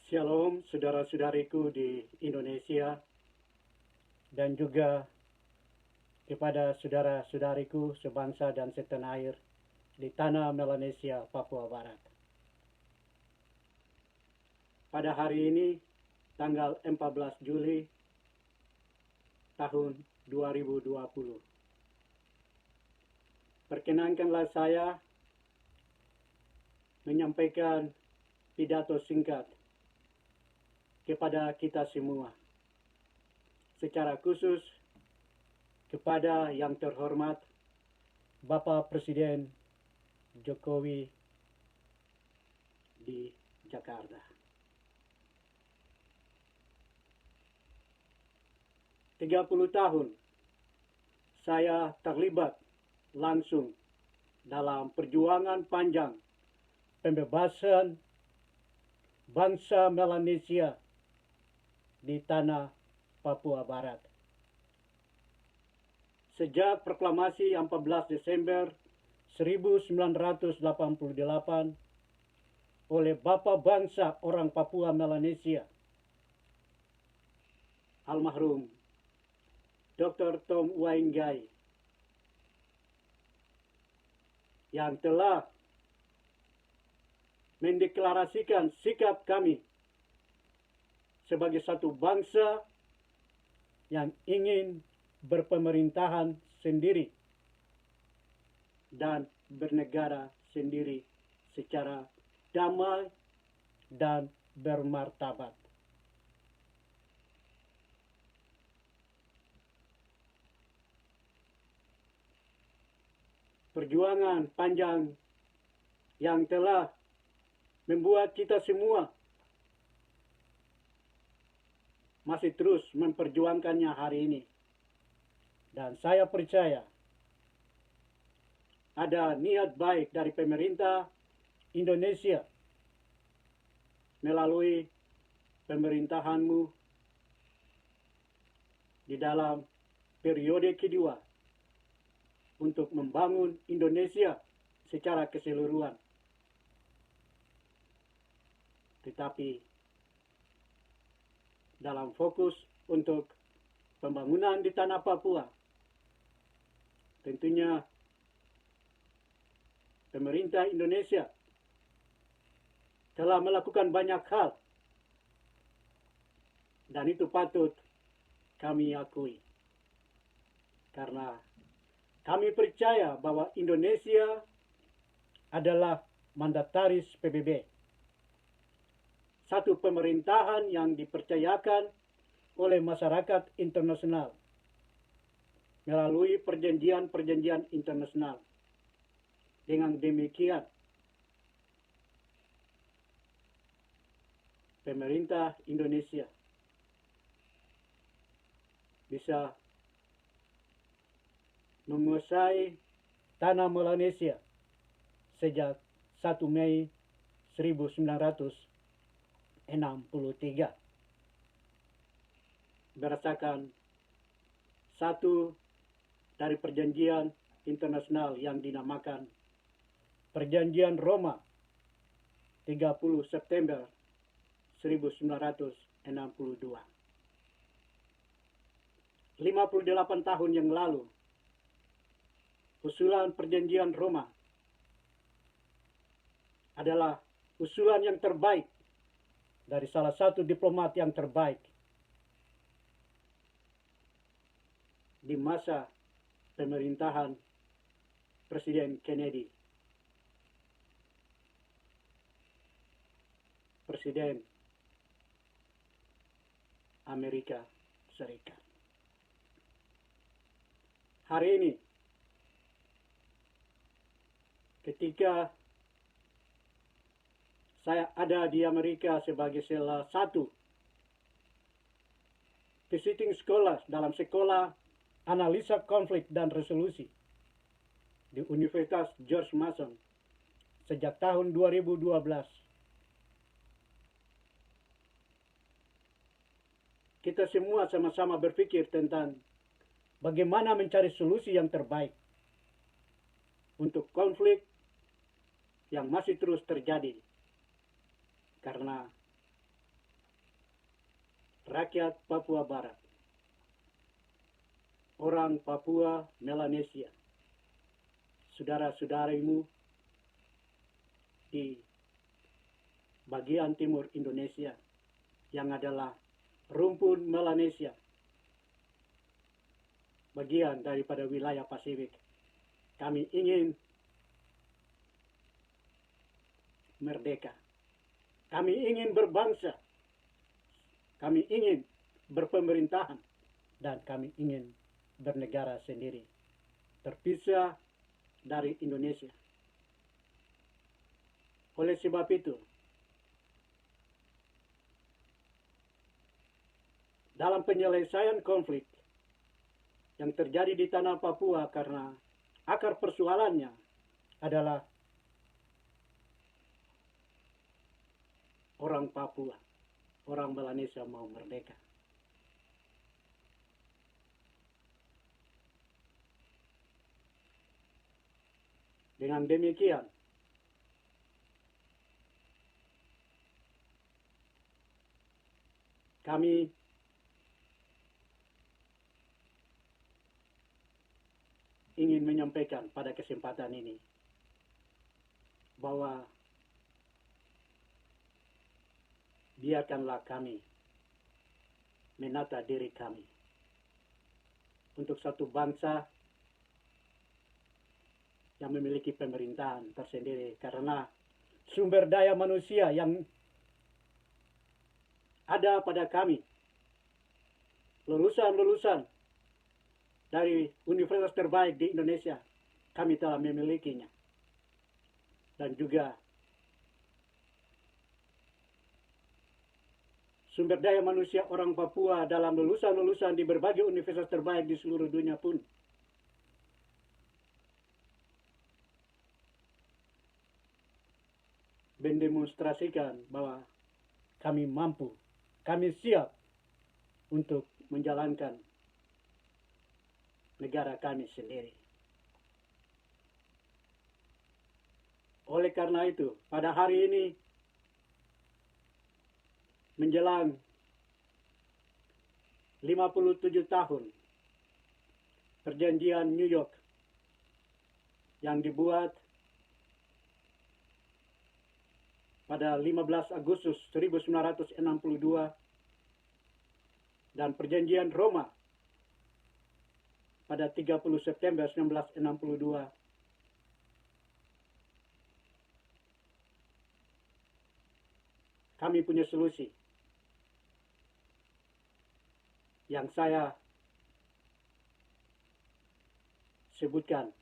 Shalom saudara-saudariku di Indonesia dan juga kepada saudara-saudariku sebangsa dan setanah air di tanah Melanesia, Papua Barat. Pada hari ini, tanggal 14 Juli tahun 2020. Perkenankanlah saya menyampaikan pidato singkat kepada kita semua, secara khusus kepada yang terhormat Bapak Presiden Jokowi di Jakarta. 30 tahun saya terlibat langsung dalam perjuangan panjang pembebasan bangsa Melanesia di tanah Papua Barat. Sejak proklamasi 14 Desember 1988 oleh Bapak Bangsa Orang Papua Melanesia, almarhum Dr. Tom Wainggai, yang telah mendeklarasikan sikap kami sebagai satu bangsa yang ingin berpemerintahan sendiri dan bernegara sendiri secara damai dan bermartabat. Perjuangan panjang yang telah membuat kita semua masih terus memperjuangkannya hari ini. Dan saya percaya ada niat baik dari pemerintah Indonesia melalui pemerintahanmu di dalam periode kedua untuk membangun Indonesia secara keseluruhan. Tetapi dalam fokus untuk pembangunan di tanah Papua, tentunya pemerintah Indonesia telah melakukan banyak hal, dan itu patut kami akui. Karena kami percaya bahwa Indonesia adalah mandataris PBB, satu pemerintahan yang dipercayakan oleh masyarakat internasional melalui perjanjian-perjanjian internasional. Dengan demikian, pemerintah Indonesia bisa menguasai tanah Melanesia sejak 1 Mei 1963 berdasarkan satu dari perjanjian internasional yang dinamakan Perjanjian Roma 30 September 1962. 58 tahun yang lalu, usulan Perjanjian Roma adalah usulan yang terbaik dari salah satu diplomat yang terbaik di masa pemerintahan Presiden Kennedy, Presiden Amerika Serikat. Hari ini, ketika saya ada di Amerika sebagai salah satu visiting scholars dalam sekolah analisa konflik dan resolusi di Universitas George Mason sejak tahun 2012. Kita semua sama-sama berpikir tentang bagaimana mencari solusi yang terbaik untuk konflik yang masih terus terjadi. Karena rakyat Papua Barat, orang Papua Melanesia, saudara-saudarimu di bagian timur Indonesia yang adalah rumpun Melanesia, bagian daripada wilayah Pasifik. Kami ingin merdeka. Kami ingin berbangsa. Kami ingin berpemerintahan. Dan kami ingin bernegara sendiri, terpisah dari Indonesia. Oleh sebab itu, dalam penyelesaian konflik yang terjadi di tanah Papua, karena akar persoalannya adalah orang Papua, orang Melanesia mau merdeka. Dengan demikian, kami ingin menyampaikan pada kesempatan ini bahwa biarkanlah kami menata diri kami untuk satu bangsa yang memiliki pemerintahan tersendiri, karena sumber daya manusia yang ada pada kami, lulusan-lulusan dari universitas terbaik di Indonesia, kami telah memilikinya. Dan juga sumber daya manusia orang Papua dalam lulusan-lulusan di berbagai universitas terbaik di seluruh dunia pun mendemonstrasikan bahwa kami mampu, kami siap untuk menjalankan negara kami sendiri. Oleh karena itu, pada hari ini menjelang 57 tahun perjanjian New York yang dibuat pada 15 Agustus 1962 dan perjanjian Roma pada 30 September 1962, kami punya solusi yang saya sebutkan,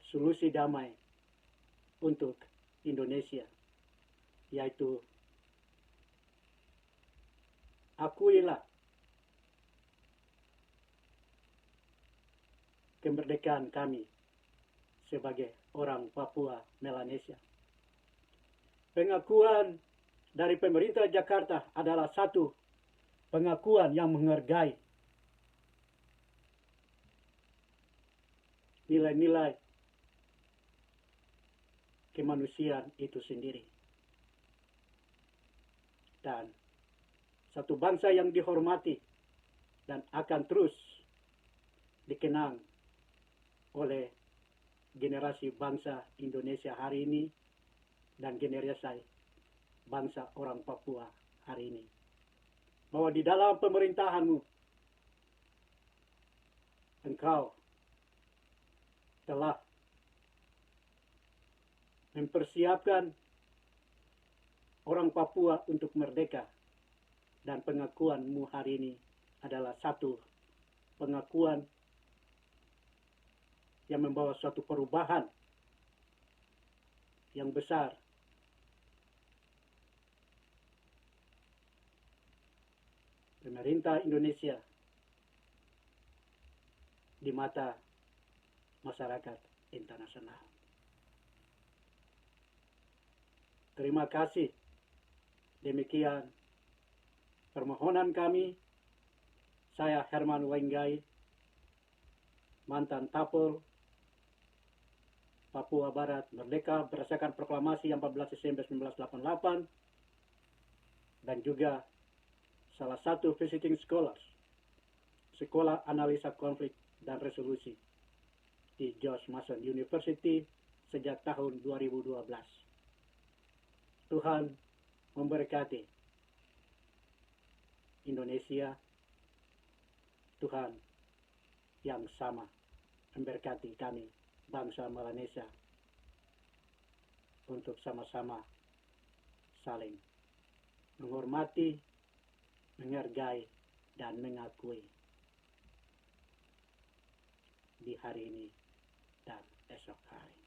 solusi damai untuk Indonesia, yaitu akuilah kemerdekaan kami sebagai orang Papua Melanesia. Pengakuan dari pemerintah Jakarta adalah satu pengakuan yang menghargai nilai-nilai kemanusiaan itu sendiri. Dan satu bangsa yang dihormati dan akan terus dikenang oleh generasi bangsa Indonesia hari ini dan generasi bangsa orang Papua hari ini. Bahwa di dalam pemerintahanmu, engkau telah mempersiapkan orang Papua untuk merdeka, dan pengakuanmu hari ini adalah satu pengakuan yang membawa suatu perubahan yang besar pemerintah Indonesia di mata masyarakat internasional. Terima kasih. Demikian permohonan kami. Saya Herman Wenggai, mantan Tapol Papua Barat merdeka berdasarkan proklamasi yang 14 Desember 1988, dan juga salah satu visiting scholars Sekolah Analisa Konflik dan Resolusi di George Mason University sejak tahun 2012. Tuhan memberkati Indonesia. Tuhan yang sama memberkati kami, bangsa Melanesia, untuk sama-sama saling menghormati, menghargai, dan mengakui di hari ini dan esok hari.